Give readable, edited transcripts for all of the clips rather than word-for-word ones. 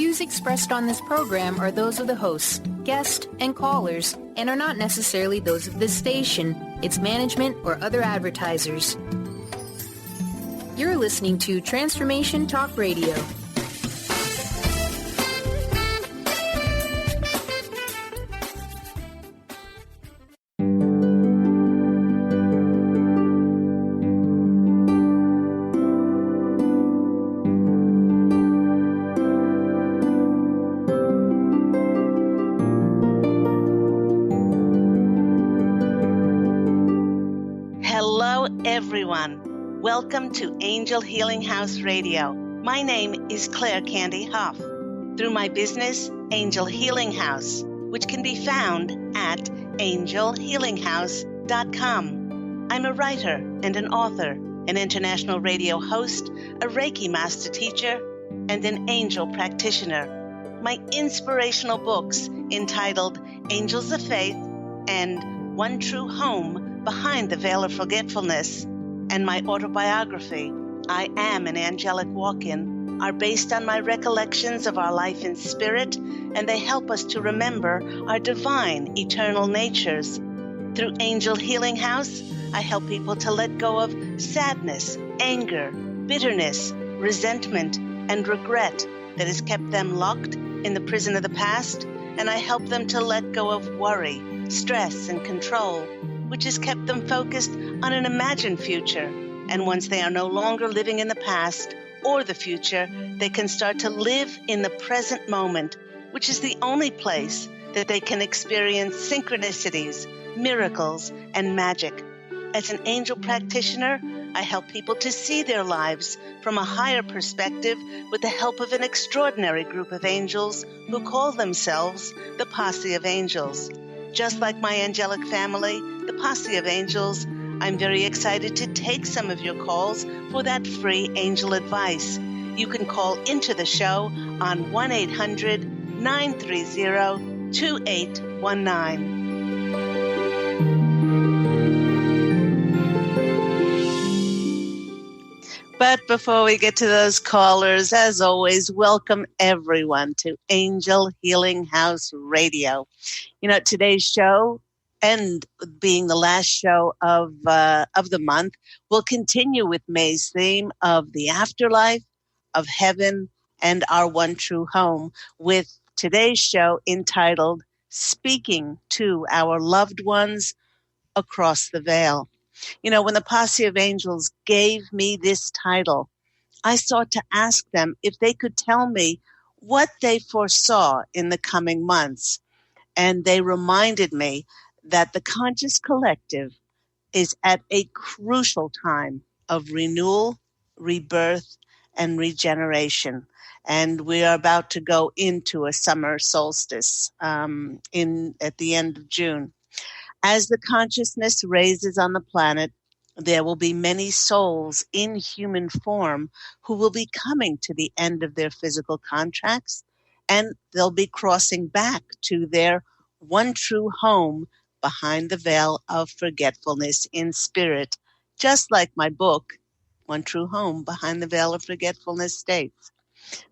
views expressed on this program are those of the hosts, guests, and callers, and are not necessarily those of this station, its management, or other advertisers. You're listening to Transformation Talk Radio. Everyone, welcome to Angel Healing House Radio. My name is Candy Hough. Through my business, Angel Healing House, which can be found at angelhealinghouse.com. I'm a writer and an author, an international radio host, a Reiki master teacher, and an angel practitioner. My inspirational books entitled Angels of Faith and One True Home Behind the Veil of Forgetfulness, and my autobiography, I Am an Angelic Walk-In, are based on my recollections of our life in spirit, and they help us to remember our divine, eternal natures. Through Angel Healing House, I help people to let go of sadness, anger, bitterness, resentment, and regret that has kept them locked in the prison of the past, and I help them to let go of worry, stress, and control, which has kept them focused on an imagined future. And once they are no longer living in the past or the future, they can start to live in the present moment, which is the only place that they can experience synchronicities, miracles, and magic. As an angel practitioner, I help people to see their lives from a higher perspective with the help of an extraordinary group of angels who call themselves the Posse of Angels. Just like my angelic family, the Posse of Angels, I'm very excited to take some of your calls for that free angel advice. You can call into the show on 1-800-930-2819. But before we get to those callers, as always, welcome everyone to Angel Healing House Radio. You know, today's show, and being the last show of the month, will continue with May's theme of the afterlife, of heaven, and our one true home, with today's show entitled Speaking to Our Loved Ones Across the Veil. You know, when the Posse of Angels gave me this title, I sought to ask them if they could tell me what they foresaw in the coming months. And they reminded me that the conscious collective is at a crucial time of renewal, rebirth, and regeneration. And we are about to go into a summer solstice at the end of June. As the consciousness raises on the planet, there will be many souls in human form who will be coming to the end of their physical contracts, and they'll be crossing back to their one true home behind the veil of forgetfulness in spirit, just like my book, One True Home Behind the Veil of Forgetfulness, states.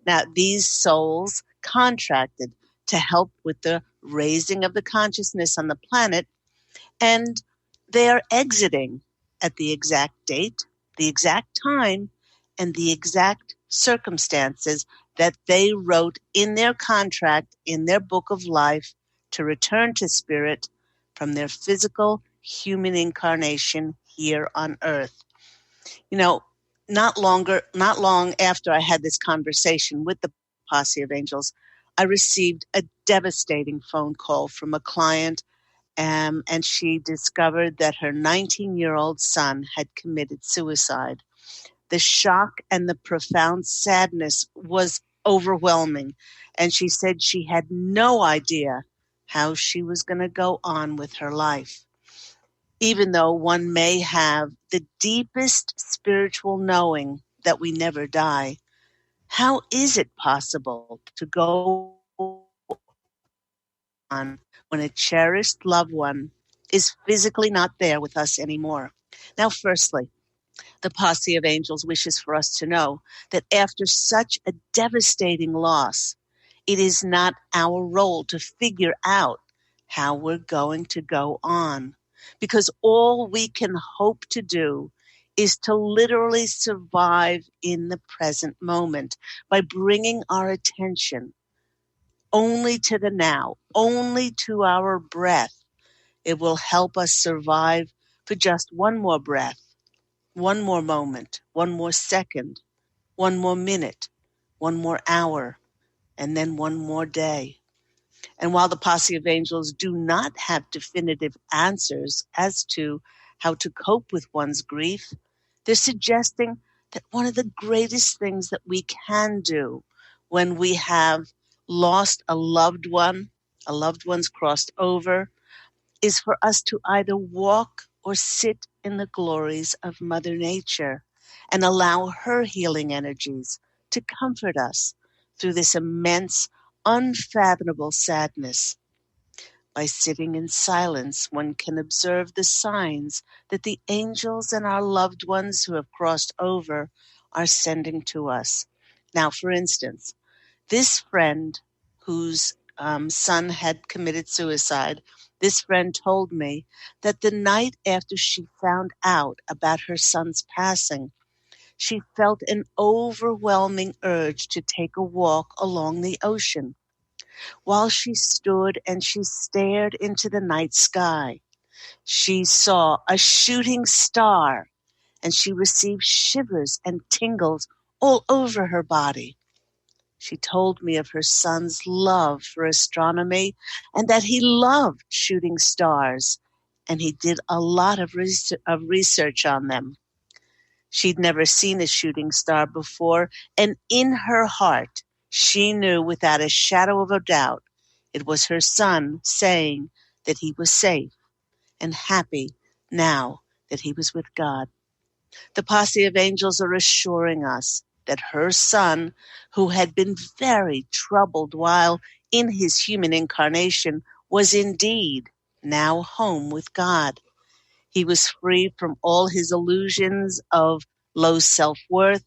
Now, these souls contracted to help with the raising of the consciousness on the planet, and they are exiting at the exact date, the exact time, and the exact circumstances that they wrote in their contract, in their book of life, to return to spirit from their physical human incarnation here on earth. You know, not long after I had this conversation with the Posse of Angels, I received a devastating phone call from a client, and she discovered that her 19-year-old son had committed suicide. The shock and the profound sadness was overwhelming, and she said she had no idea how she was going to go on with her life. Even though one may have the deepest spiritual knowing that we never die, how is it possible to go on when a cherished loved one is physically not there with us anymore? Now, firstly, the Posse of Angels wishes for us to know that after such a devastating loss, It is not our role to figure out how we're going to go on, because all we can hope to do is to literally survive in the present moment by bringing our attention only to the now, only to our breath. It will help us survive for just one more breath, one more moment, one more second, one more minute, one more hour, and then one more day. And while the Posse of Angels do not have definitive answers as to how to cope with one's grief, they're suggesting that one of the greatest things that we can do when we have lost a loved one's crossed over, is for us to either walk or sit in the glories of Mother Nature and allow her healing energies to comfort us through this immense, unfathomable sadness. By sitting in silence, one can observe the signs that the angels and our loved ones who have crossed over are sending to us. Now, for instance, this friend whose son had committed suicide, this friend told me that the night after she found out about her son's passing, she felt an overwhelming urge to take a walk along the ocean. While she stood and she stared into the night sky, she saw a shooting star, and she received shivers and tingles all over her body. She told me of her son's love for astronomy and that he loved shooting stars, and he did a lot of research on them. She'd never seen a shooting star before, and in her heart, she knew without a shadow of a doubt it was her son saying that he was safe and happy now that he was with God. The Posse of Angels are assuring us that her son, who had been very troubled while in his human incarnation, was indeed now home with God. He was free from all his illusions of low self-worth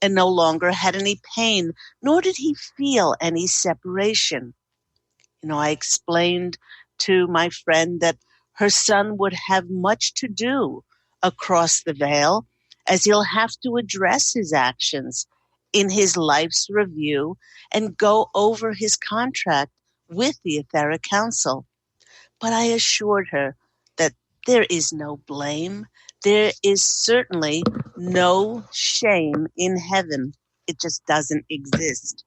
and no longer had any pain, nor did he feel any separation. I explained to my friend that her son would have much to do across the veil, as he'll have to address his actions in his life's review and go over his contract with the Etheric Council. But I assured her that there is no blame. There is certainly no shame in heaven. It just doesn't exist.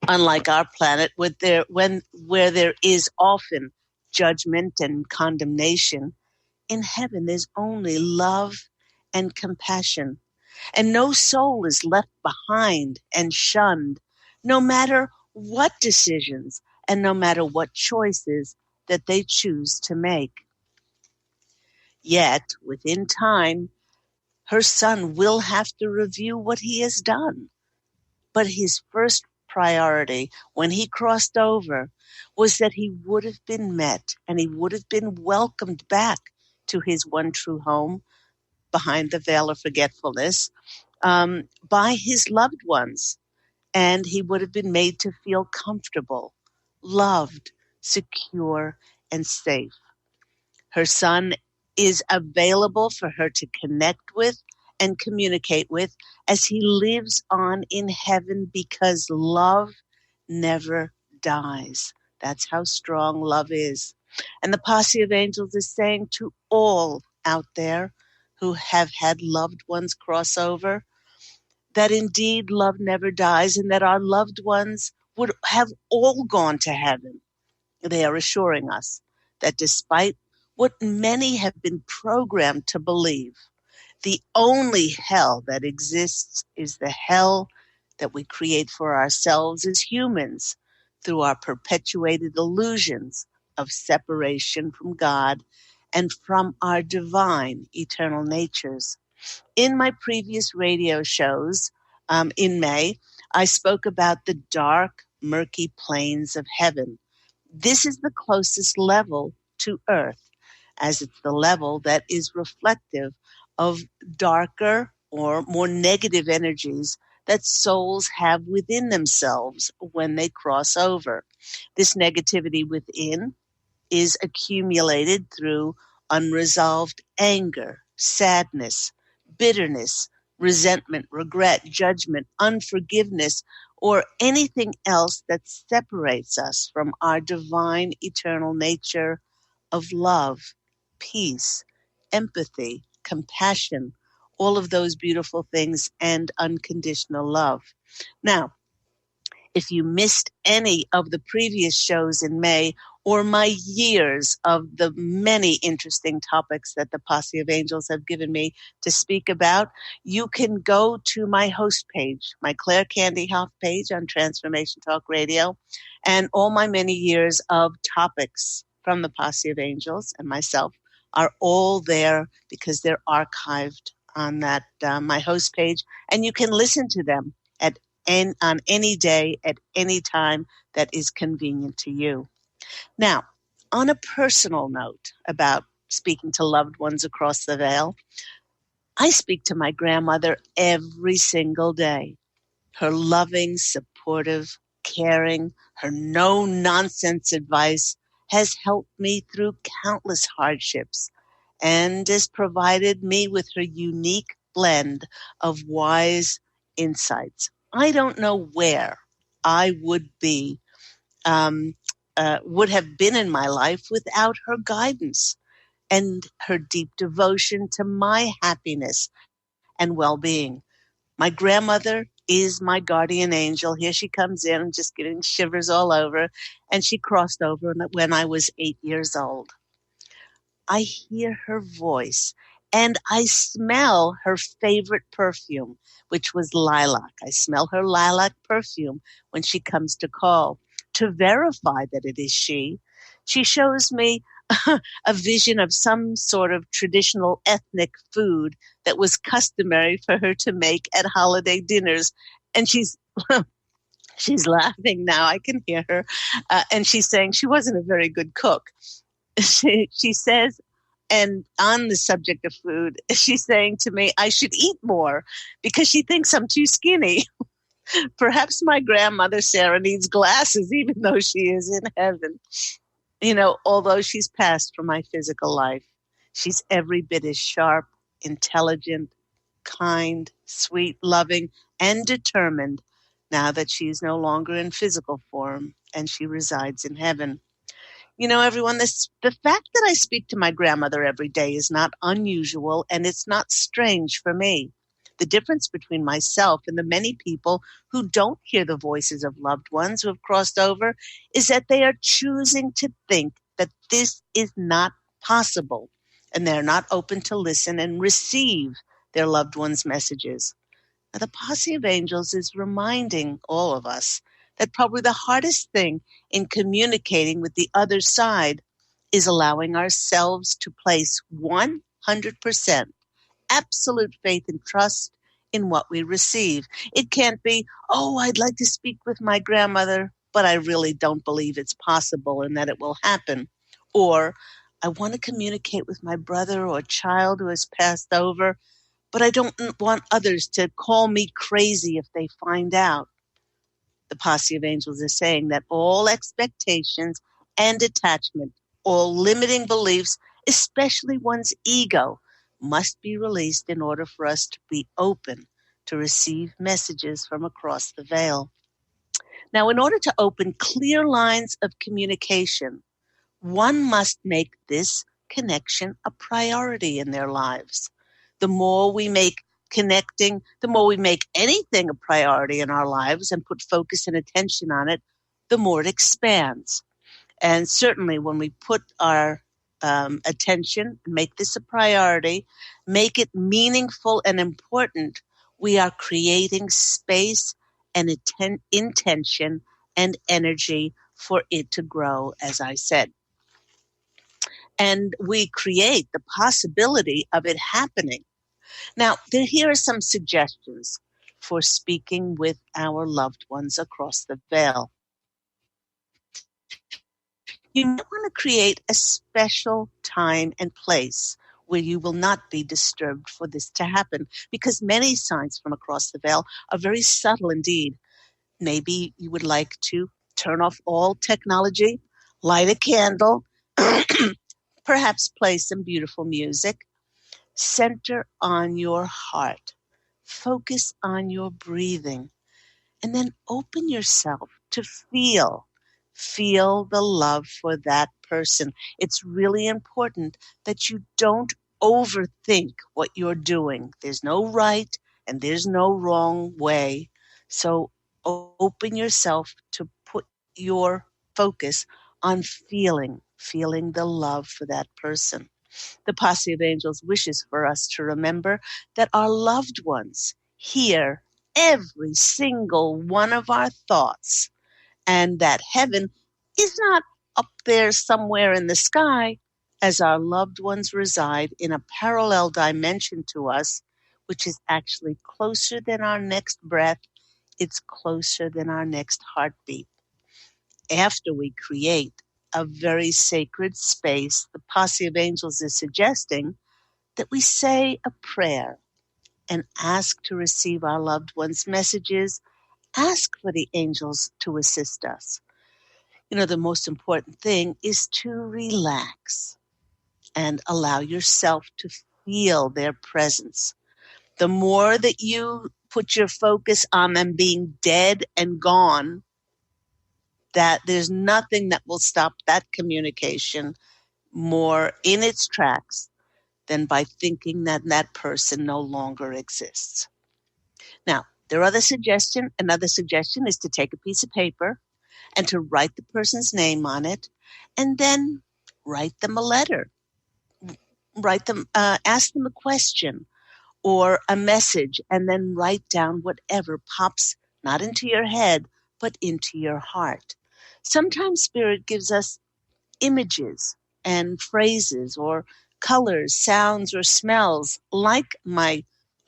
Unlike our planet, where there is often judgment and condemnation, in heaven there's only love and compassion. And no soul is left behind and shunned, no matter what decisions and no matter what choices that they choose to make. Yet, within time, her son will have to review what he has done. But his first priority when he crossed over was that he would have been met and he would have been welcomed back to his one true home behind the veil of forgetfulness by his loved ones. And he would have been made to feel comfortable, loved, secure, and safe. Her son is available for her to connect with and communicate with as he lives on in heaven, because love never dies. That's how strong love is. And the Posse of Angels is saying to all out there who have had loved ones cross over, that indeed love never dies and that our loved ones would have all gone to heaven. They are assuring us that despite what many have been programmed to believe, the only hell that exists is the hell that we create for ourselves as humans through our perpetuated illusions of separation from God and from our divine eternal natures. In my previous radio shows in May, I spoke about the dark, murky plains of heaven. This is the closest level to Earth, as it's the level that is reflective of darker or more negative energies that souls have within themselves when they cross over. This negativity within is accumulated through unresolved anger, sadness, bitterness, resentment, regret, judgment, unforgiveness, or anything else that separates us from our divine eternal nature of love, peace, empathy, compassion, all of those beautiful things, and unconditional love. Now, if you missed any of the previous shows in May or my years of the many interesting topics that the Posse of Angels have given me to speak about, you can go to my host page, my Claire Candy Hough page on Transformation Talk Radio, and all my many years of topics from the Posse of Angels and myself are all there because they're archived on that my host page, and you can listen to them at and on any day at any time that is convenient to you. Now, on a personal note about speaking to loved ones across the veil, I speak to my grandmother every single day. Her loving, supportive, caring, her no-nonsense advice has helped me through countless hardships and has provided me with her unique blend of wise insights. I don't know where I would be, would have been in my life without her guidance and her deep devotion to my happiness and well-being. My grandmother is my guardian angel. Here she comes in, I'm just getting shivers all over, and she crossed over when I was 8 years old. I hear her voice and I smell her favorite perfume, which was lilac. I smell her lilac perfume when she comes to call. To verify that it is she shows me a vision of some sort of traditional ethnic food that was customary for her to make at holiday dinners. And she's laughing now. I can hear her. And she's saying she wasn't a very good cook. She says, and on the subject of food, she's saying to me, I should eat more because she thinks I'm too skinny. Perhaps my grandmother, Sarah, needs glasses, even though she is in heaven. You know, although she's passed from my physical life, she's every bit as sharp, intelligent, kind, sweet, loving, and determined now that she is no longer in physical form and she resides in heaven. You know, everyone, the fact that I speak to my grandmother every day is not unusual, and it's not strange for me. The difference between myself and the many people who don't hear the voices of loved ones who have crossed over is that they are choosing to think that this is not possible, and they're not open to listen and receive their loved ones' messages. Now, the Posse of Angels is reminding all of us that probably the hardest thing in communicating with the other side is allowing ourselves to place 100% absolute faith and trust in what we receive. It can't be, oh, I'd like to speak with my grandmother, but I really don't believe it's possible and that it will happen. Or, I want to communicate with my brother or child who has passed over, but I don't want others to call me crazy if they find out. The Posse of Angels is saying that all expectations and attachment, all limiting beliefs, especially one's ego, must be released in order for us to be open to receive messages from across the veil. Now, in order to open clear lines of communication, one must make this connection a priority in their lives. The more we make connecting, the more we make anything a priority in our lives and put focus and attention on it, the more it expands. And certainly when we put our attention, make this a priority, make it meaningful and important, we are creating space and intention and energy for it to grow, as I said. And we create the possibility of it happening. Now, here are some suggestions for speaking with our loved ones across the veil. You might want to create a special time and place where you will not be disturbed for this to happen, because many signs from across the veil are very subtle indeed. Maybe you would like to turn off all technology, light a candle, perhaps play some beautiful music. Center on your heart. Focus on your breathing. And then open yourself to feel the love for that person. It's really important that you don't overthink what you're doing. There's no right and there's no wrong way. So open yourself to put your focus on feeling the love for that person. The Posse of Angels wishes for us to remember that our loved ones hear every single one of our thoughts, and that heaven is not up there somewhere in the sky, as our loved ones reside in a parallel dimension to us, which is actually closer than our next breath. It's closer than our next heartbeat. After we create a very sacred space, the Posse of Angels is suggesting that we say a prayer and ask to receive our loved ones' messages, ask for the angels to assist us. You know, the most important thing is to relax and allow yourself to feel their presence. The more that you put your focus on them being dead and gone, that there's nothing that will stop that communication more in its tracks than by thinking that that person no longer exists. Now, another suggestion is to take a piece of paper and to write the person's name on it, and then write them a letter. Ask them a question or a message, and then write down whatever pops not into your head, but into your heart. Sometimes Spirit gives us images and phrases or colors, sounds, or smells, like my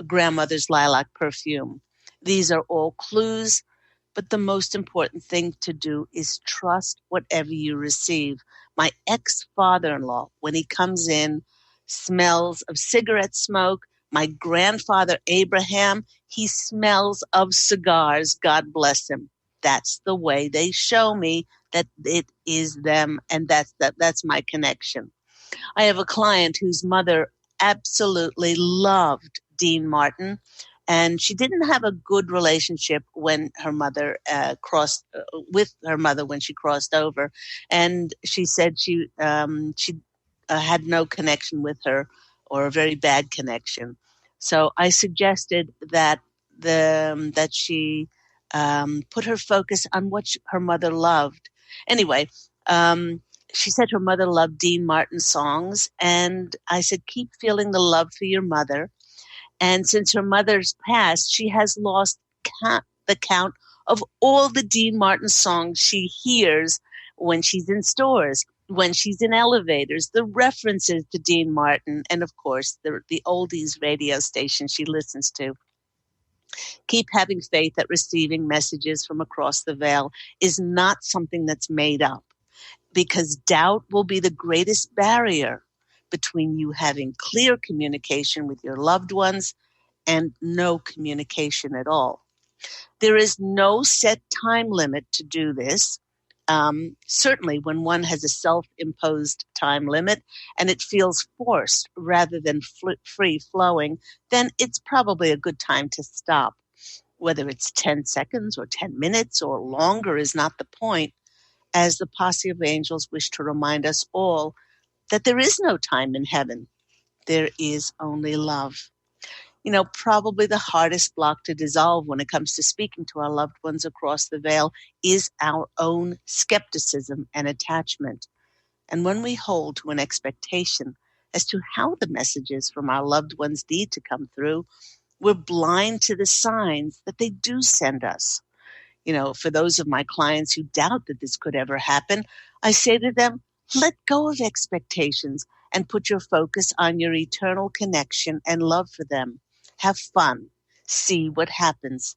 grandmother's lilac perfume. These are all clues, but the most important thing to do is trust whatever you receive. My ex-father-in-law, when he comes in, smells of cigarette smoke. My grandfather, Abraham, he smells of cigars. God bless him. That's the way they show me that it is them, and that's my connection. I have a client whose mother absolutely loved Dean Martin, and she didn't have a good relationship when her mother with her mother when she crossed over, and she said she had no connection with her, or a very bad connection. So I suggested that she put her focus on what her mother loved. Anyway, she said her mother loved Dean Martin songs, and I said, keep feeling the love for your mother. And since her mother's passed, she has lost the count of all the Dean Martin songs she hears when she's in stores, when she's in elevators, the references to Dean Martin, and of course, the oldies radio station she listens to. Keep having faith that receiving messages from across the veil is not something that's made up, because doubt will be the greatest barrier between you having clear communication with your loved ones and no communication at all. There is no set time limit to do this. Certainly when one has a self-imposed time limit and it feels forced rather than free-flowing, then it's probably a good time to stop. Whether it's 10 seconds or 10 minutes or longer is not the point, as the Posse of Angels wish to remind us all that there is no time in heaven. There is only love. You know, probably the hardest block to dissolve when it comes to speaking to our loved ones across the veil is our own skepticism and attachment. And when we hold to an expectation as to how the messages from our loved ones need to come through, we're blind to the signs that they do send us. You know, for those of my clients who doubt that this could ever happen, I say to them, let go of expectations and put your focus on your eternal connection and love for them. Have fun. See what happens.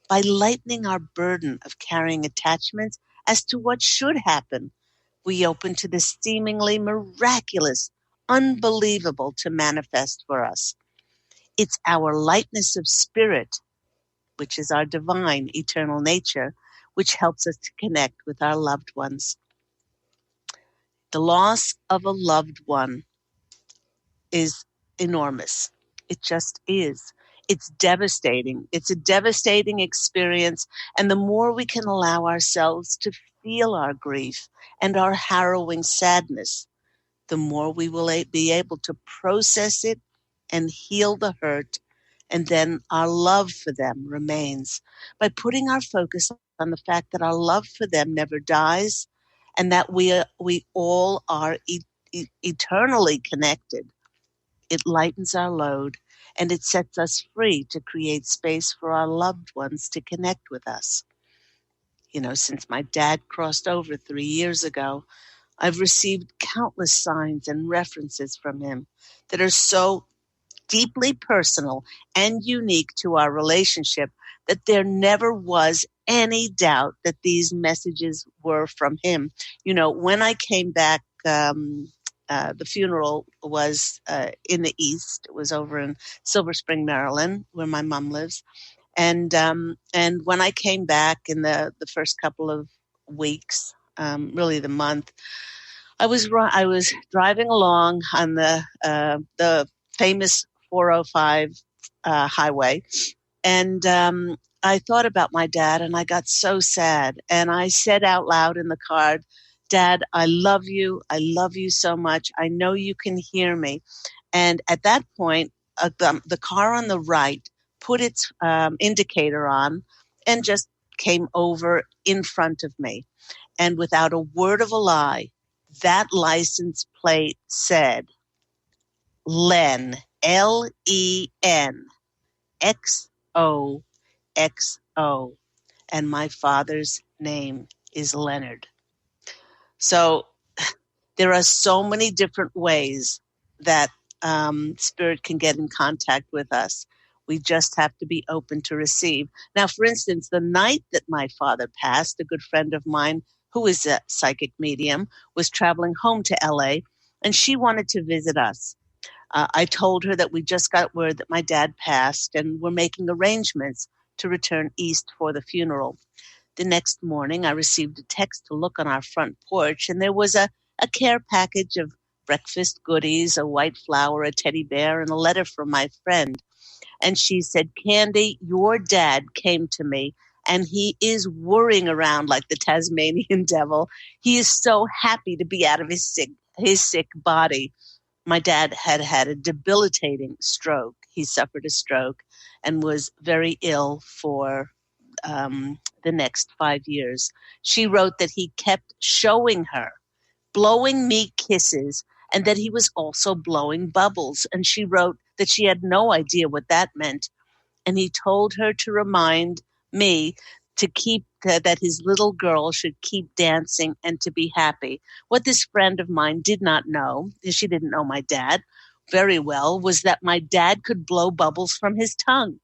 By lightening our burden of carrying attachments as to what should happen, we open to the seemingly miraculous unbelievable to manifest for us. It's our lightness of spirit, which is our divine, eternal nature, which helps us to connect with our loved ones. The loss of a loved one is enormous. It just is. It's devastating. It's a devastating experience. And the more we can allow ourselves to feel our grief and our harrowing sadness, the more we will be able to process it and heal the hurt. And then our love for them remains. By putting our focus on the fact that our love for them never dies and that we all are eternally connected, it lightens our load and it sets us free to create space for our loved ones to connect with us. You know, since my dad crossed over 3 years ago, I've received countless signs and references from him that are so deeply personal and unique to our relationship that there never was any doubt that these messages were from him. You know, when I came back, the funeral was in the East. It was over in Silver Spring, Maryland, where my mom lives. And when I came back in the first couple of weeks, really the month, I was driving along on the famous 405 highway, and I thought about my dad, and I got so sad. And I said out loud in the car, "Dad, I love you. I love you so much. I know you can hear me." And at that point, the car on the right put its indicator on and just came over in front of me. And without a word of a lie, that license plate said Len, Len, XOXO. And my father's name is Leonard. So there are so many different ways that spirit can get in contact with us. We just have to be open to receive. Now, for instance, the night that my father passed, a good friend of mine who is a psychic medium was traveling home to LA, and she wanted to visit us. I told her that we just got word that my dad passed and we're making arrangements to return east for the funeral. The next morning, I received a text to look on our front porch, and there was a care package of breakfast goodies, a white flower, a teddy bear, and a letter from my friend. And she said, "Candy, your dad came to me, and he is worrying around like the Tasmanian devil. He is so happy to be out of his sick body." My dad had had a debilitating stroke. He suffered a stroke and was very ill for the next 5 years. She wrote that he kept showing her, blowing me kisses, and that he was also blowing bubbles. And she wrote that she had no idea what that meant. And he told her to remind me to keep that his little girl should keep dancing and to be happy. What this friend of mine did not know, she didn't know my dad very well, was that my dad could blow bubbles from his tongue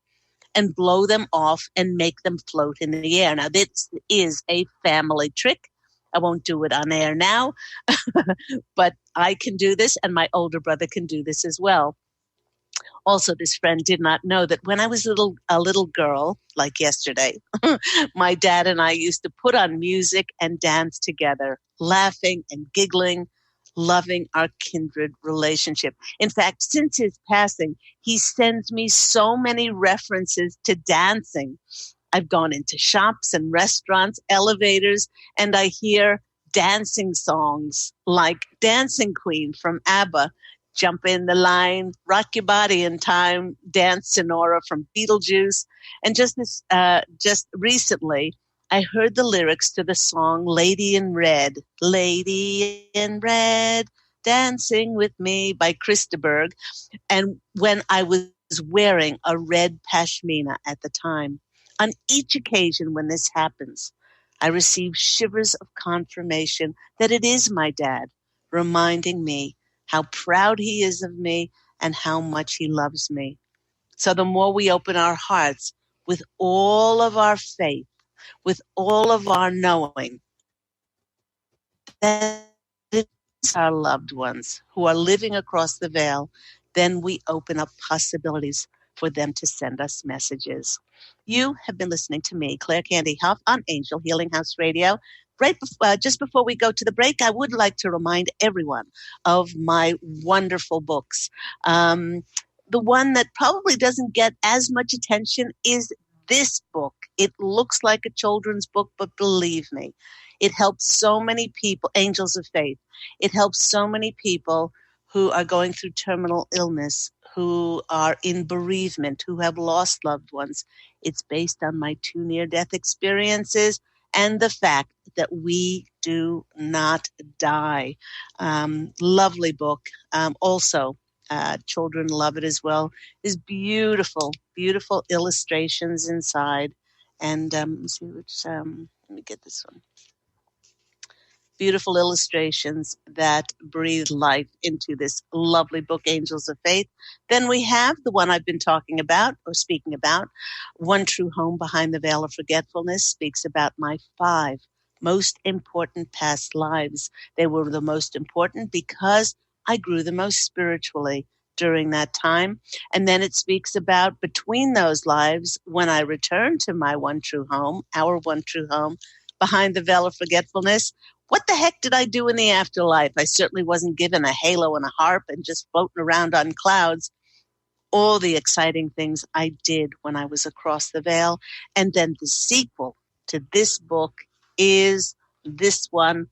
and blow them off and make them float in the air. Now, this is a family trick. I won't do it on air now, but I can do this, and my older brother can do this as well. Also, this friend did not know that when I was a little girl, like yesterday, my dad and I used to put on music and dance together, laughing and giggling, loving our kindred relationship. In fact, since his passing, he sends me so many references to dancing. I've gone into shops and restaurants, elevators, and I hear dancing songs like Dancing Queen from ABBA, Jump in the Line, Rock Your Body in Time, Dance Sonora from Beetlejuice. And just recently, I heard the lyrics to the song Lady in Red, Lady in Red, Dancing with Me by Krista Berg. And when I was wearing a red pashmina at the time, on each occasion when this happens, I receive shivers of confirmation that it is my dad, reminding me how proud he is of me and how much he loves me. So the more we open our hearts with all of our faith, with all of our knowing, that our loved ones who are living across the veil, then we open up possibilities for them to send us messages. You have been listening to me, Claire Candy Hough, on Angel Healing House Radio. Just before we go to the break, I would like to remind everyone of my wonderful books. The one that probably doesn't get as much attention is this book. It looks like a children's book, but believe me, it helps so many people, Angels of Faith. It helps so many people who are going through terminal illness, who are in bereavement, who have lost loved ones. It's based on my 2 near-death experiences and the fact that we do not die. Lovely book. Also, children love it as well. There's beautiful, beautiful illustrations inside. And let's see let me get this one. Beautiful illustrations that breathe life into this lovely book, Angels of Faith. Then we have the one I've been talking about or speaking about, One True Home Behind the Veil of Forgetfulness, speaks about my 5 most important past lives. They were the most important because I grew the most spiritually during that time. And then it speaks about between those lives, when I returned to my one true home, our one true home, behind the veil of forgetfulness, what the heck did I do in the afterlife? I certainly wasn't given a halo and a harp and just floating around on clouds. All the exciting things I did when I was across the veil. And then the sequel to this book is this one,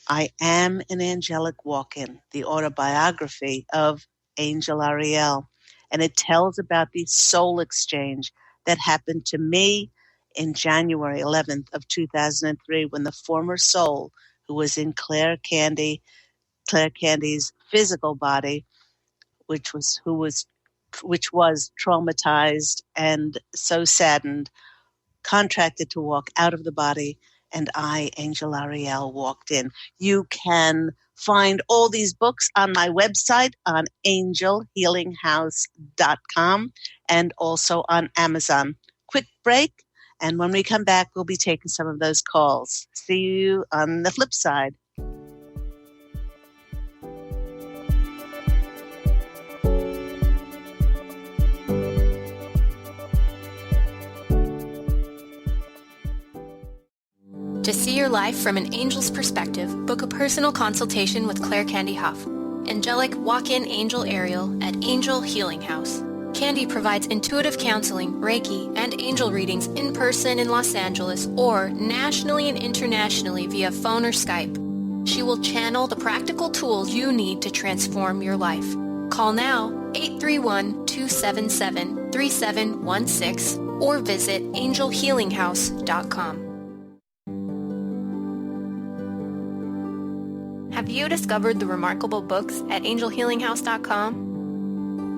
I Am an Angelic Walk-In, the autobiography of Angel Ariel. And it tells about the soul exchange that happened to me in January 11th of 2003, when the former soul who was in Claire Candy's physical body, which was traumatized and so saddened, contracted to walk out of the body, and I, Angel Ariel, walked in. You can find all these books on my website on angelhealinghouse.com and also on Amazon. Quick break. And when we come back, we'll be taking some of those calls. See you on the flip side. To see your life from an angel's perspective, book a personal consultation with Claire Candy Hough, angelic walk-in angel Ariel at Angel Healing House. Candy provides intuitive counseling, Reiki, and angel readings in person in Los Angeles or nationally and internationally via phone or Skype. She will channel the practical tools you need to transform your life. Call now 831-277-3716 or visit angelhealinghouse.com. Have you discovered the remarkable books at angelhealinghouse.com?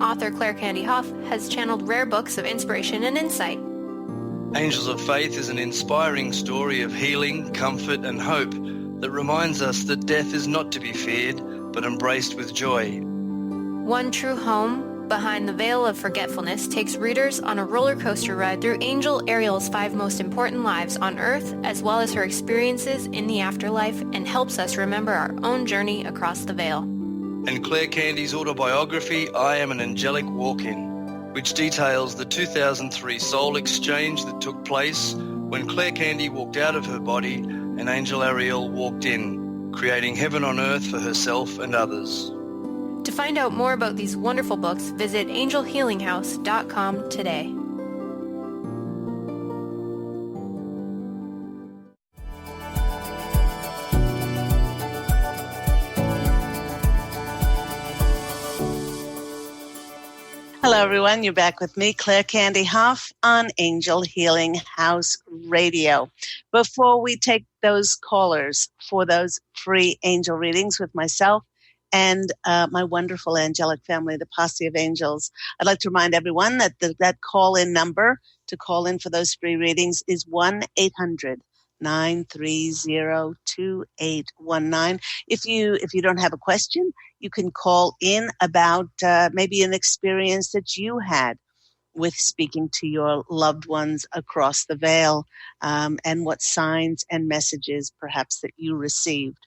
Author Claire Candy Hough has channeled rare books of inspiration and insight. Angels of Faith is an inspiring story of healing, comfort, and hope that reminds us that death is not to be feared, but embraced with joy. One True Home Behind the Veil of Forgetfulness takes readers on a roller coaster ride through Angel Ariel's 5 most important lives on Earth, as well as her experiences in the afterlife, and helps us remember our own journey across the veil. And Claire Candy's autobiography, I Am an Angelic Walk-In, which details the 2003 soul exchange that took place when Claire Candy walked out of her body and Angel Ariel walked in, creating heaven on earth for herself and others. To find out more about these wonderful books, visit angelhealinghouse.com today. Hello, everyone. You're back with me, Claire Candy Hough, on Angel Healing House Radio. Before we take those callers for those free angel readings with myself and my wonderful angelic family, the Posse of Angels, I'd like to remind everyone that that call-in number to call in for those free readings is 1-800-930-2819. If you don't have a question, you can call in about maybe an experience that you had with speaking to your loved ones across the veil, and what signs and messages perhaps that you received.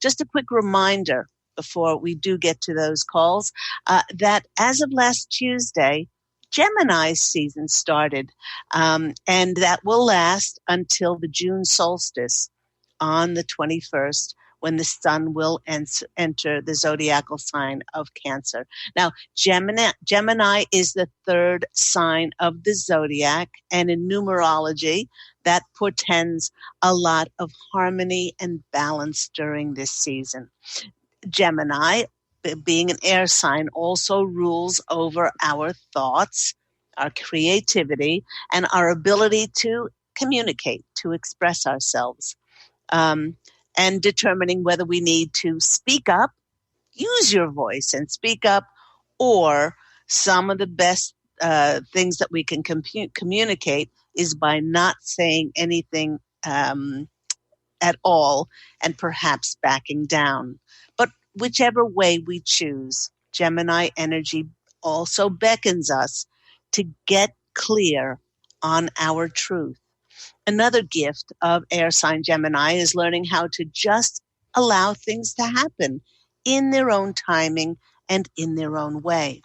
Just a quick reminder before we do get to those calls, that as of last Tuesday, Gemini season started, and that will last until the June solstice on the 21st, when the sun will enter the zodiacal sign of Cancer. Now, Gemini is the third sign of the zodiac, and in numerology, that portends a lot of harmony and balance during this season. Gemini, being an air sign, also rules over our thoughts, our creativity, and our ability to communicate, to express ourselves. And determining whether we need to speak up, use your voice and speak up, or some of the best things that we can communicate is by not saying anything at all and perhaps backing down. But whichever way we choose, Gemini energy also beckons us to get clear on our truth. Another gift of air sign Gemini is learning how to just allow things to happen in their own timing and in their own way.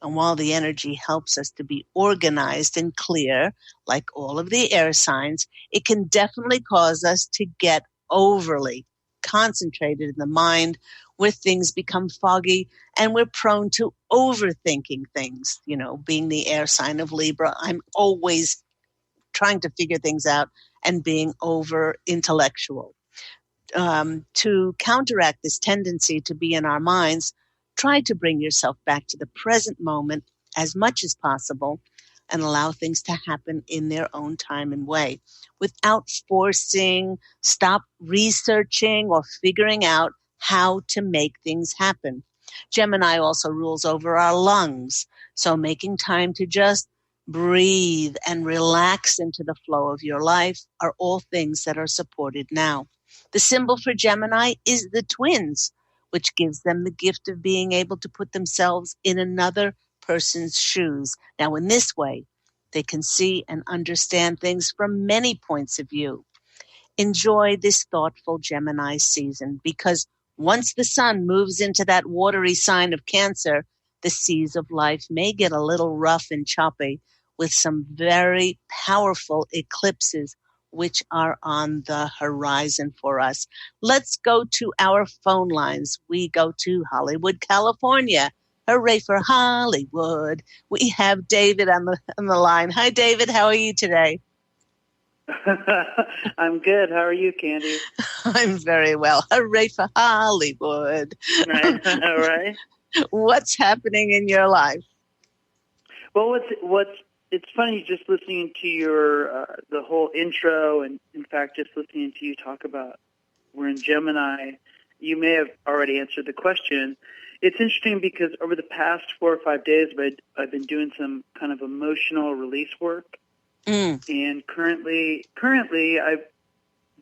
And while the energy helps us to be organized and clear, like all of the air signs, it can definitely cause us to get overly concentrated in the mind, where things become foggy and we're prone to overthinking things. You know, being the air sign of Libra, I'm always trying to figure things out and being over intellectual. To counteract this tendency to be in our minds, try to bring yourself back to the present moment as much as possible and allow things to happen in their own time and way without forcing, stop researching or figuring out how to make things happen. Gemini also rules over our lungs, so making time to just breathe and relax into the flow of your life are all things that are supported now. The symbol for Gemini is the twins, which gives them the gift of being able to put themselves in another person's shoes. Now, in this way, they can see and understand things from many points of view. Enjoy this thoughtful Gemini season, because once the sun moves into that watery sign of Cancer, the seas of life may get a little rough and choppy, with some very powerful eclipses which are on the horizon for us. Let's go to our phone lines. We go to Hollywood, California. Hooray for Hollywood. We have David on the line. Hi, David. How are you today? I'm good. How are you, Candy? I'm very well. Hooray for Hollywood. Right. All right. What's happening in your life? Well, it's funny just listening to your the whole intro, and in fact, just listening to you talk about we're in Gemini. You may have already answered the question. It's interesting because over the past 4 or 5 days, I've been doing some kind of emotional release work, and currently I've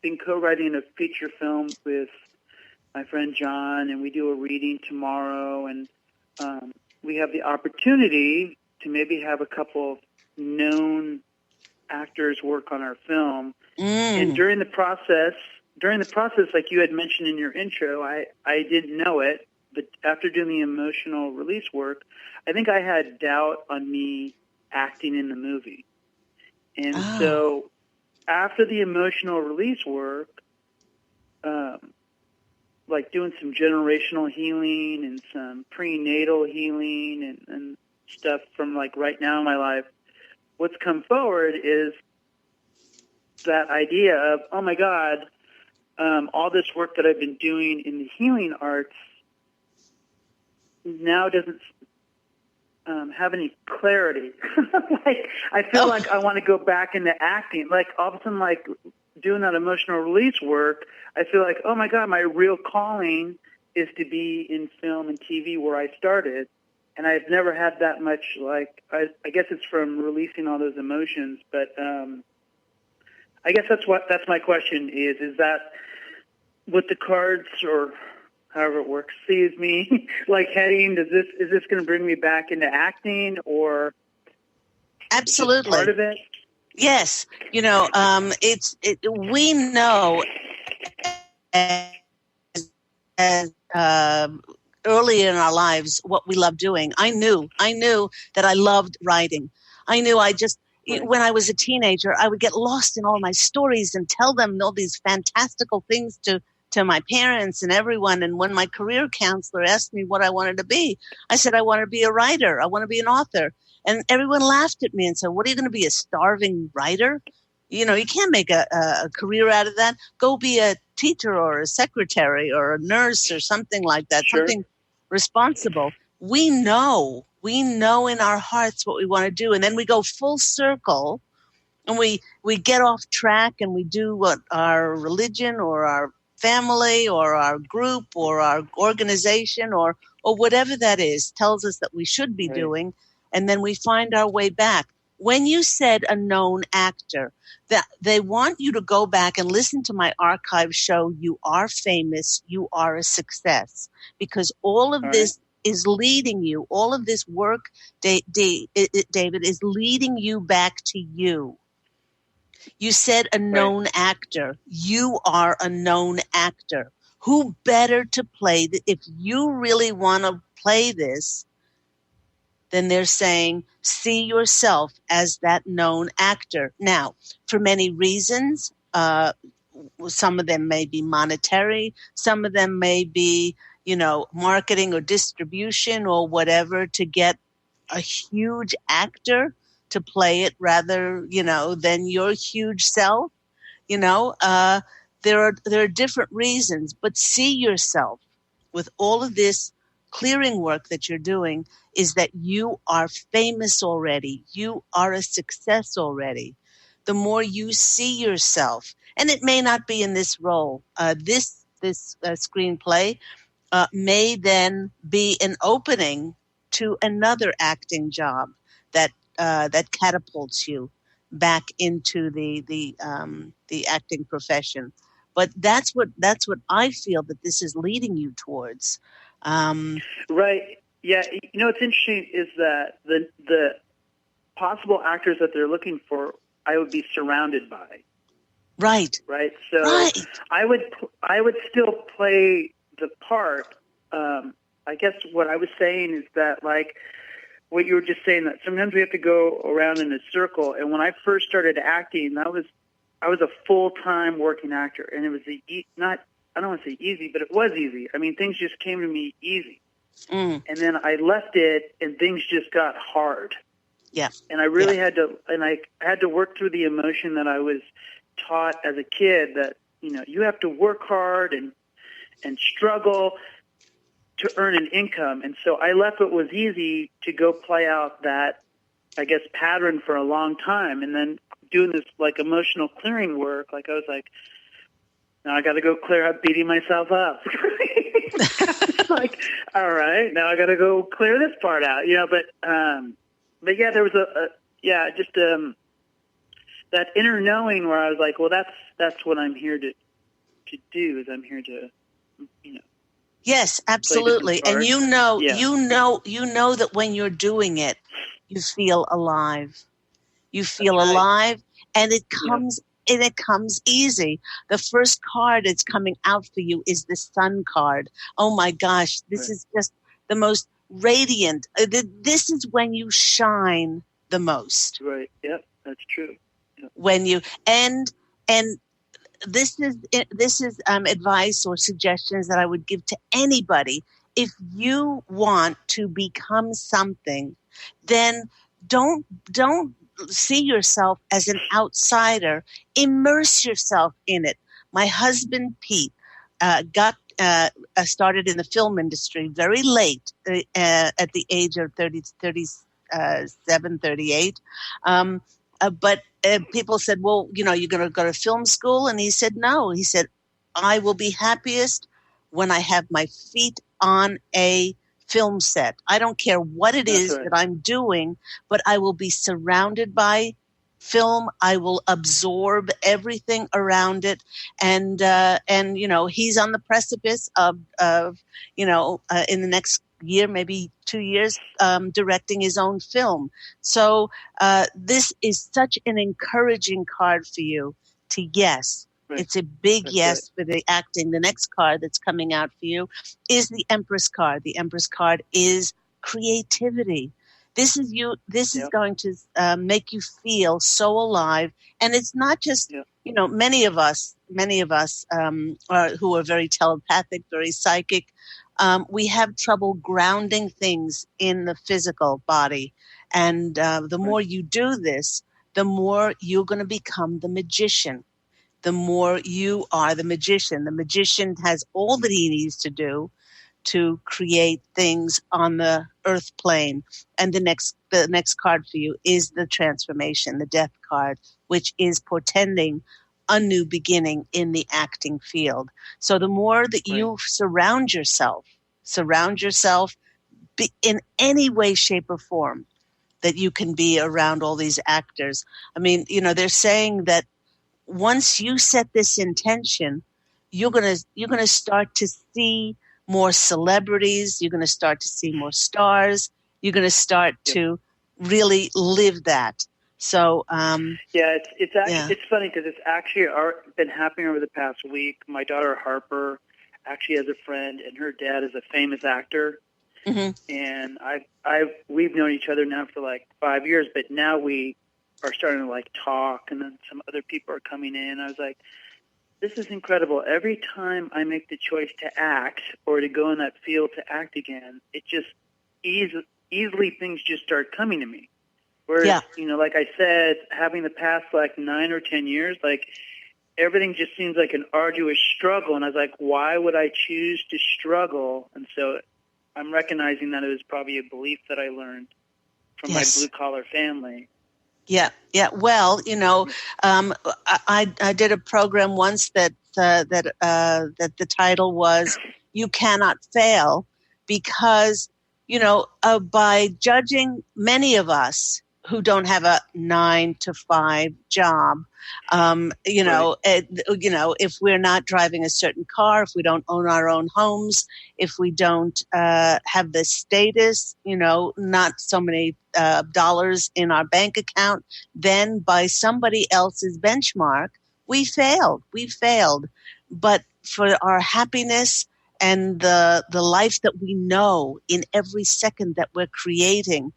been co-writing a feature film with my friend John, and we do a reading tomorrow, and we have the opportunity to maybe have a couple of known actors work on our film. And during the process, like you had mentioned in your intro, I didn't know it, but after doing the emotional release work, I think I had doubt on me acting in the movie. And so after the emotional release work, like doing some generational healing and some prenatal healing and stuff from like right now in my life, what's come forward is that idea of, oh my God, all this work that I've been doing in the healing arts now doesn't have any clarity. Like, I feel like I want to go back into acting. Like, all of a sudden, like, doing that emotional release work, I feel like, oh my God, my real calling is to be in film and TV where I started. And I've never had that much, like, I guess it's from releasing all those emotions. But I guess that's my question is that what the cards or however it works sees me like heading? Is this going to bring me back into acting, or Absolutely. Part of it. Yes. We know as early in our lives what we love doing. I knew that I loved writing. I knew when I was a teenager, I would get lost in all my stories and tell them all these fantastical things to my parents and everyone. And when my career counselor asked me what I wanted to be, I said, I want to be a writer. I want to be an author. And everyone laughed at me and said, what are you going to be, a starving writer? You can't make a career out of that. Go be a teacher or a secretary or a nurse or something like that, Sure. Something responsible. We know in our hearts what we want to do. And then we go full circle and we get off track and we do what our religion or our family or our group or our organization or whatever that is tells us that we should be doing. And then we find our way back. When you said a known actor, that they want you to go back and listen to my archive show, You Are Famous, You Are a Success, because all of this is leading you, all of this work, David, is leading you back to you. You said a known actor. You are a known actor. Who better to play? If you really want to play this, then they're saying, see yourself as that known actor. Now, for many reasons, some of them may be monetary, some of them may be, marketing or distribution or whatever, to get a huge actor to play it rather, than your huge self. There are different reasons, but see yourself with all of this clearing work that you're doing is that you are famous already. You are a success already. The more you see yourself, and it may not be in this role, this screenplay may then be an opening to another acting job that catapults you back into the acting profession. But that's what I feel that this is leading you towards. Right. Yeah. What's interesting is that the possible actors that they're looking for, I would be surrounded by. Right. Right. So I would still play the part. I guess what I was saying is that, like what you were just saying, that sometimes we have to go around in a circle. And when I first started acting, I was a full-time working actor, and it was I don't want to say easy, but it was easy. I mean, things just came to me easy. And then I left it, and things just got hard. Yeah. And I really had to work through the emotion that I was taught as a kid, that, you have to work hard and struggle to earn an income. And so I left what was easy to go play out that, I guess, pattern for a long time. And then doing this like emotional clearing work, like I was like, now I got to go clear up beating myself up. Like, all right, now I got to go clear this part out, But yeah, there was that inner knowing where I was like, well, that's what I'm here to do. Is I'm here to, Yes, absolutely. And you know that when you're doing it, you feel alive. You feel alive, and it comes easy. The first card that's coming out for you is the Sun card. Oh my gosh, this is just the most radiant. This is when you shine the most. Right. Yep, that's true. Yep. When you and this is advice or suggestions that I would give to anybody. If you want to become something, then don't see yourself as an outsider. Immerse yourself in it. My husband, Pete, got started in the film industry very late, at the age of 37, 38. But people said, well, you're going to go to film school? And he said, no. He said, I will be happiest when I have my feet on a film set. I don't care what it is that I'm doing, but I will be surrounded by film. I will absorb everything around it. And he's on the precipice of in the next year, maybe 2 years, directing his own film. So this is such an encouraging card for you to yes. Right. It's a big That's yes for the acting. The next card that's coming out for you is the Empress card. The Empress card is creativity. This is you. This is going to make you feel so alive. And it's not just, many of us who are very telepathic, very psychic, we have trouble grounding things in the physical body. And the more you do this, the more you're going to become the magician. The more you are the magician. The magician has all that he needs to do to create things on the earth plane. And the next card for you is the transformation, the death card, which is portending a new beginning in the acting field. So the more that you surround yourself in any way, shape, or form that you can be around all these actors. I mean, they're saying that once you set this intention, you're gonna start to see more celebrities. You're going to start to see more stars. You're going to start to really live that. So it's actually it's funny because it's actually been happening over the past week. My daughter Harper actually has a friend, and her dad is a famous actor. And we've known each other now for like 5 years, but now we are starting to like talk, and then some other people are coming in. I was like, this is incredible. Every time I make the choice to act or to go in that field to act again, it just easily things just start coming to me. Whereas, like I said, having the past like 9 or 10 years, like everything just seems like an arduous struggle. And I was like, why would I choose to struggle? And so I'm recognizing that it was probably a belief that I learned from my blue collar family. Yeah. Well, I did a program once that the title was "You Cannot Fail," because by judging many of us who don't have a 9-to-5 job, if we're not driving a certain car, if we don't own our own homes, if we don't have the status, not so many dollars in our bank account, then by somebody else's benchmark, we failed. But for our happiness and the life that we know in every second that we're creating,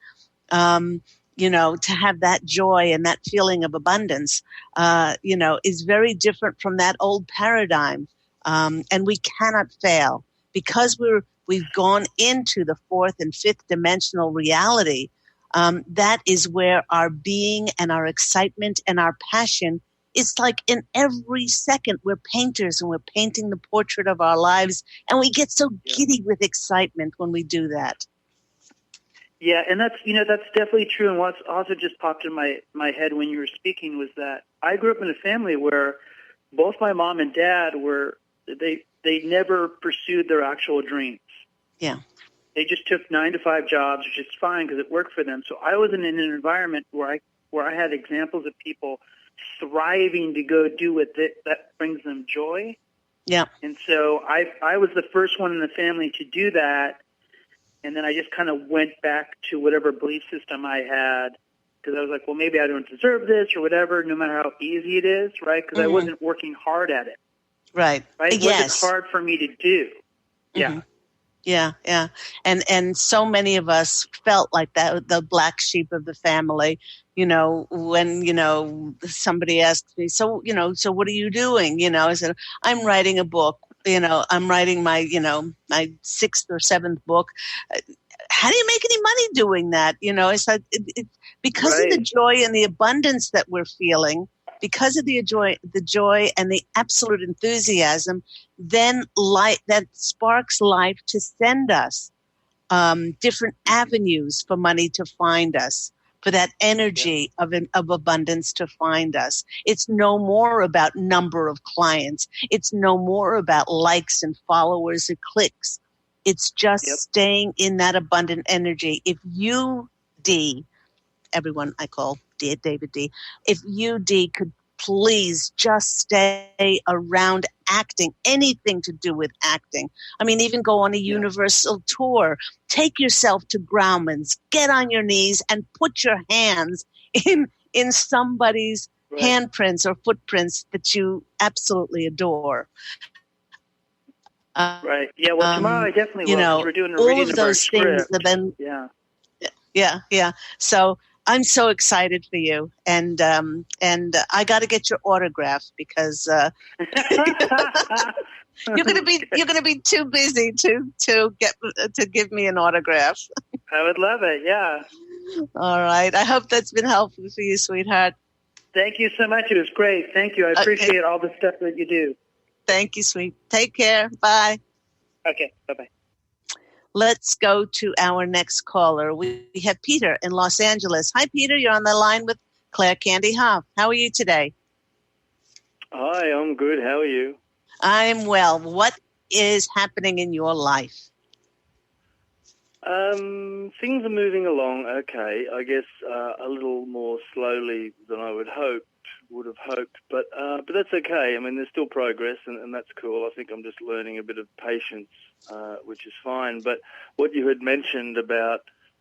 to have that joy and that feeling of abundance, is very different from that old paradigm. And we cannot fail because we've gone into the fourth and fifth dimensional reality. That is where our being and our excitement and our passion, it's like in every second we're painters and we're painting the portrait of our lives, and we get so giddy with excitement when we do that. Yeah, and that's definitely true. And what's also just popped in my head when you were speaking was that I grew up in a family where both my mom and dad they never pursued their actual dreams. Yeah. They just took 9-to-5 jobs, which is fine because it worked for them. So I was in an environment where I had examples of people thriving to go do that brings them joy. Yeah. And so I was the first one in the family to do that. And then I just kind of went back to whatever belief system I had because I was like, well, maybe I don't deserve this or whatever, no matter how easy it is, right? Because I wasn't working hard at it. Right. It wasn't hard for me to do. Yeah. Yeah. And so many of us felt like that, the black sheep of the family, when, somebody asked me, so what are you doing? I said, I'm writing a book. I'm writing my 6th or 7th book. How do you make any money doing that? It's like because of the joy and the abundance that we're feeling, because of the joy and the absolute enthusiasm, then light that sparks life to send us different avenues for money to find us, for that energy of abundance to find us. It's no more about number of clients. It's no more about likes and followers and clicks. It's just staying in that abundant energy. If you, D, everyone I call David D, if you, D, could please just stay around acting, anything to do with acting. I mean, even go on a Universal tour. Take yourself to Grauman's, get on your knees and put your hands in somebody's handprints or footprints that you absolutely adore. Right. Yeah. Well, tomorrow I definitely will. Because we're doing a all reading of those things have been. Yeah. So I'm so excited for you, and I got to get your autograph because you're gonna be too busy to give me an autograph. I would love it. Yeah. All right. I hope that's been helpful for you, sweetheart. Thank you so much. It was great. Thank you. I appreciate all the stuff that you do. Thank you, sweet. Take care. Bye. Okay. Bye-bye. Let's go to our next caller. We have Peter in Los Angeles. Hi, Peter. You're on the line with Claire Candy Hough. How are you today? Hi, I'm good. How are you? I'm well. What is happening in your life? Things are moving along okay. I guess a little more slowly than I would have hoped, but that's okay. I mean, there's still progress, and that's cool. I think I'm just learning a bit of patience, which is fine. But what you had mentioned about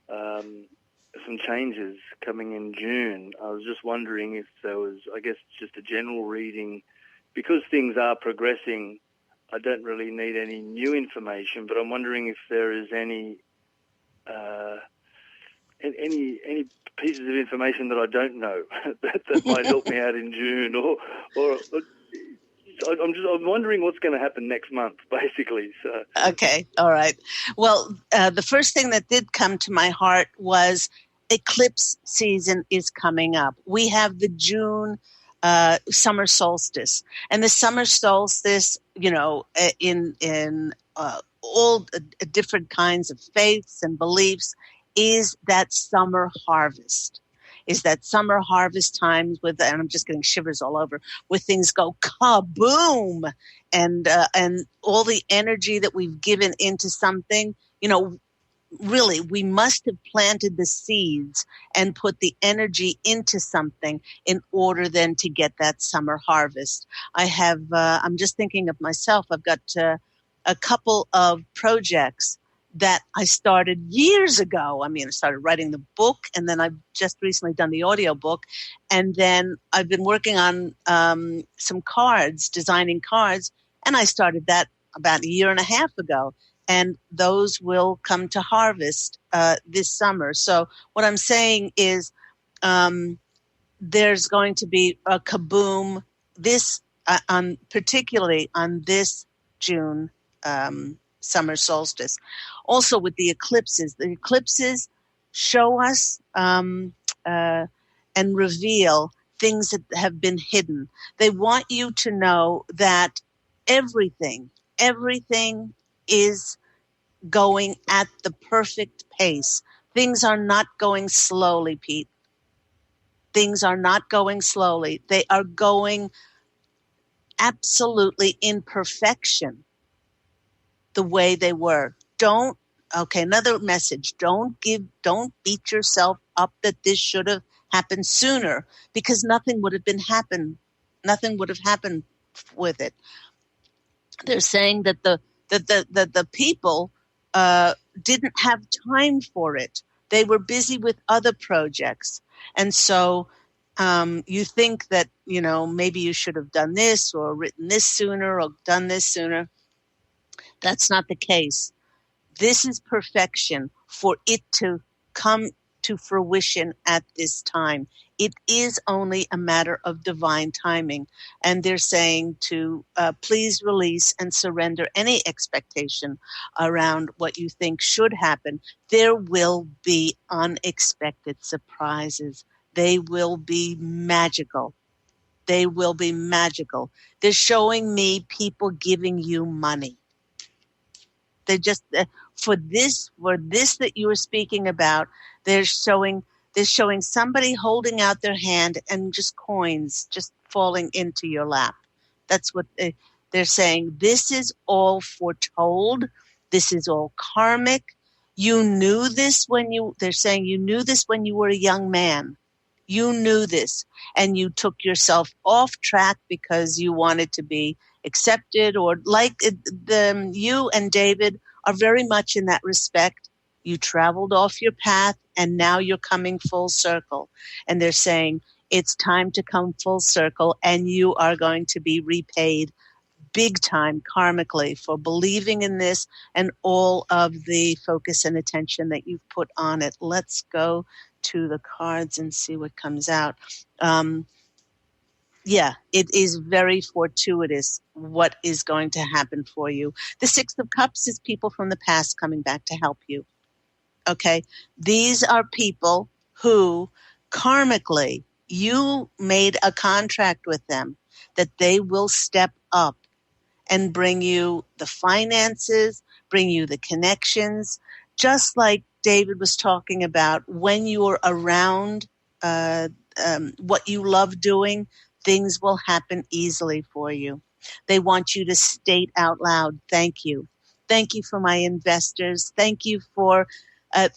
some changes coming in June, I was just wondering if there was, I guess, just a general reading, because things are progressing. I don't really need any new information, but I'm wondering if there is any pieces of information that I don't know that might help me out in June, or I'm wondering what's going to happen next month, basically. So. Okay, all right. Well, the first thing that did come to my heart was eclipse season is coming up. We have the June summer solstice, and the summer solstice, in all different kinds of faiths and beliefs, is that summer harvest. Is that summer harvest time and I'm just getting shivers all over, where things go kaboom, and all the energy that we've given into something, really, we must have planted the seeds and put the energy into something in order then to get that summer harvest. I'm just thinking of myself. I've got a couple of projects that I started years ago. I mean, I started writing the book, and then I've just recently done the audio book. And then I've been working on some cards, designing cards, and I started that about a year and a half ago. And those will come to harvest this summer. So what I'm saying is there's going to be a kaboom particularly on this June summer solstice. Also with the eclipses show us and reveal things that have been hidden. They want you to know that everything is going at the perfect pace. Things are not going slowly, Pete. Things are not going slowly. They are going absolutely in perfection the way they were. Another message. Don't beat yourself up that this should have happened sooner, because nothing would have happened with it. They're saying that the people didn't have time for it. They were busy with other projects. And so you think that, maybe you should have done this or written this sooner or done this sooner. That's not the case. This is perfection for it to come to fruition at this time. It is only a matter of divine timing. And they're saying to please release and surrender any expectation around what you think should happen. There will be unexpected surprises. They will be magical. They will be magical. They're showing me people giving you money. They just for this that you were speaking about, they're showing somebody holding out their hand and just coins just falling into your lap. That's what they're saying. This is all foretold. This is all karmic. You knew this they're saying you knew this when you were a young man. You knew this, and you took yourself off track because you wanted to be accepted, or you and David are very much in that respect. You traveled off your path, and now you're coming full circle. And they're saying it's time to come full circle, and you are going to be repaid big time karmically for believing in this and all of the focus and attention that you've put on it. Let's go to the cards and see what comes out. It is very fortuitous what is going to happen for you. The Six of Cups is people from the past coming back to help you. Okay? These are people who karmically, you made a contract with them that they will step up and bring you the finances, bring you the connections, just like David was talking about. When you're around what you love doing, things will happen easily for you. They want you to state out loud, thank you. Thank you for my investors. Thank you for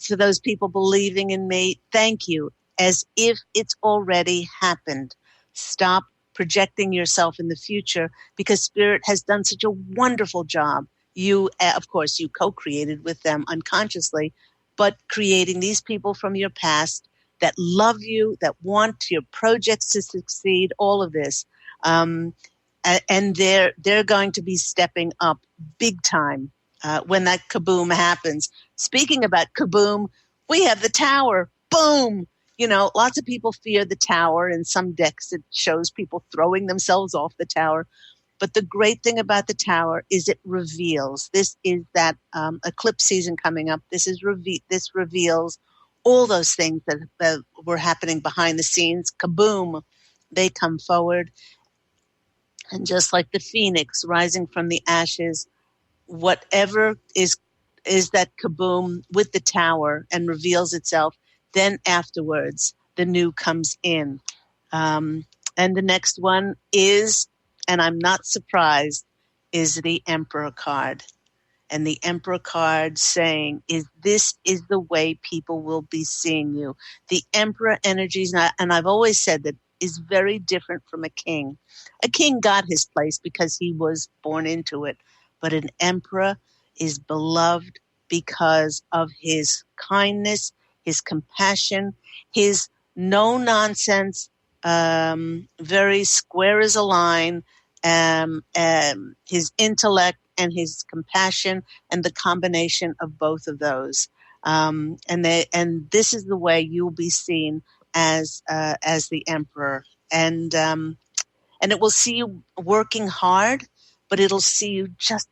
those people believing in me. Thank you, as if it's already happened. Stop projecting yourself in the future, because Spirit has done such a wonderful job. You, of course, you co-created with them unconsciously, but creating these people from your past that love you, that want your projects to succeed, all of this. And they're going to be stepping up big time when that kaboom happens. Speaking about kaboom, we have the tower. Boom! You know, lots of people fear the tower. In some decks, it shows people throwing themselves off the tower. But the great thing about the tower is it reveals. This is that eclipse season coming up. This reveals all those things that were happening behind the scenes. Kaboom! They come forward. And just like the phoenix rising from the ashes, whatever is that kaboom with the tower and reveals itself, then afterwards, the new comes in. And the next one is, and I'm not surprised, is the Emperor card. And the Emperor card saying, this is the way people will be seeing you. The Emperor energy is not, and I've always said that, is very different from a king. A king got his place because he was born into it. But an emperor is beloved because of his kindness, his compassion, his no-nonsense, very square as a line, his intellect and his compassion, and the combination of both of those. And this is the way you'll be seen as the emperor. And it will see you working hard, but it'll see you just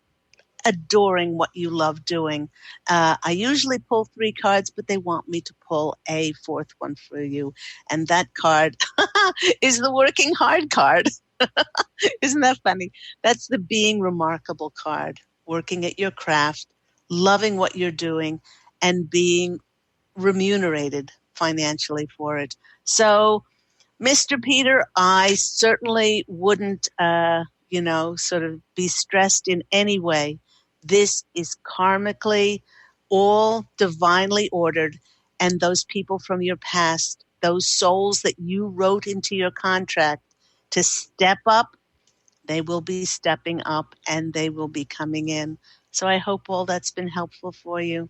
adoring what you love doing. I usually pull 3 cards, but they want me to pull a 4th one for you. And that card is the working hard card. Isn't that funny? That's the being remarkable card. Working at your craft, loving what you're doing, and being remunerated financially for it. So, Mr. Peter, I certainly wouldn't, sort of be stressed in any way. This is karmically all divinely ordered, and those people from your past, those souls that you wrote into your contract to step up, they will be stepping up and they will be coming in. So I hope all that's been helpful for you.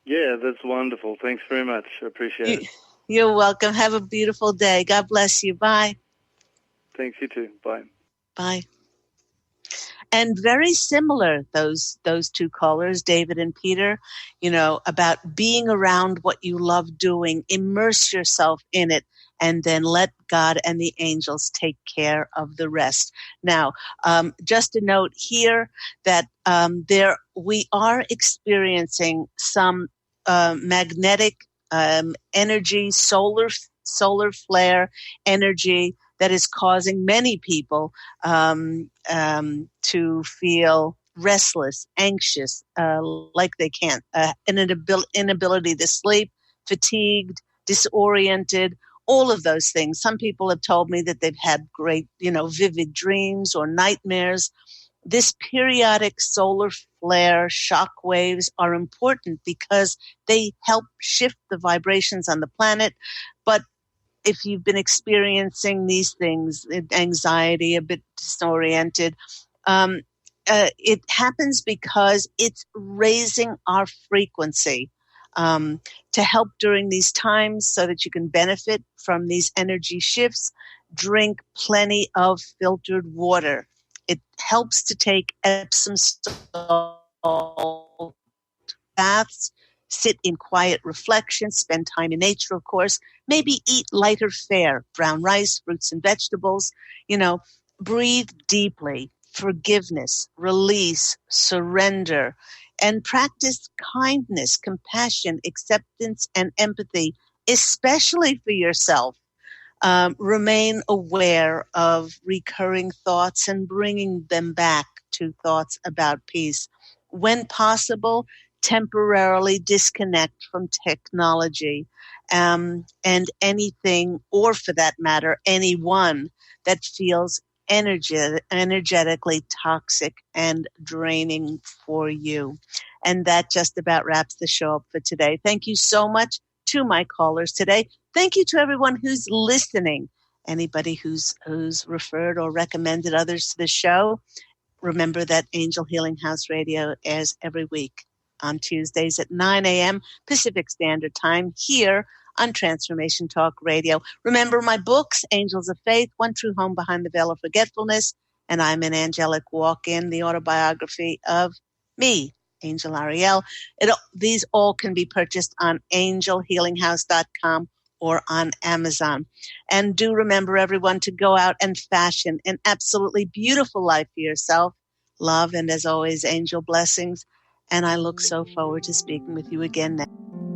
Yeah, that's wonderful. Thanks very much. I appreciate it. You're welcome. Have a beautiful day. God bless you. Bye. Thanks, you too. Bye. Bye. And very similar, those 2 callers, David and Peter, about being around what you love doing, immerse yourself in it, and then let God and the angels take care of the rest. Now, just a note here that we are experiencing some magnetic energy, solar flare energy that is causing many people to feel restless, anxious, like they can't, an inability to sleep, fatigued, disoriented, all of those things. Some people have told me that they've had great, vivid dreams or nightmares. This periodic solar flare shock waves are important because they help shift the vibrations on the planet, but if you've been experiencing these things, anxiety, a bit disoriented, it happens because it's raising our frequency to help during these times so that you can benefit from these energy shifts. Drink plenty of filtered water. It helps to take Epsom salt baths, sit in quiet reflection, spend time in nature, of course, maybe eat lighter fare, brown rice, fruits and vegetables, breathe deeply, forgiveness, release, surrender, and practice kindness, compassion, acceptance, and empathy, especially for yourself. Remain aware of recurring thoughts and bringing them back to thoughts about peace. When possible, temporarily disconnect from technology and anything, or for that matter, anyone that feels energetically toxic and draining for you. And that just about wraps the show up for today. Thank you so much to my callers today. Thank you to everyone who's listening. Anybody who's referred or recommended others to the show. Remember that Angel Healing House Radio airs every week on Tuesdays at 9 a.m. Pacific Standard Time here on Transformation Talk Radio. Remember my books, Angels of Faith, One True Home Behind the Veil of Forgetfulness, and I'm an Angelic Walk-In, the autobiography of me, Angel Ariel. These all can be purchased on angelhealinghouse.com or on Amazon. And do remember, everyone, to go out and fashion an absolutely beautiful life for yourself. Love, and as always, angel blessings. And I look so forward to speaking with you again next.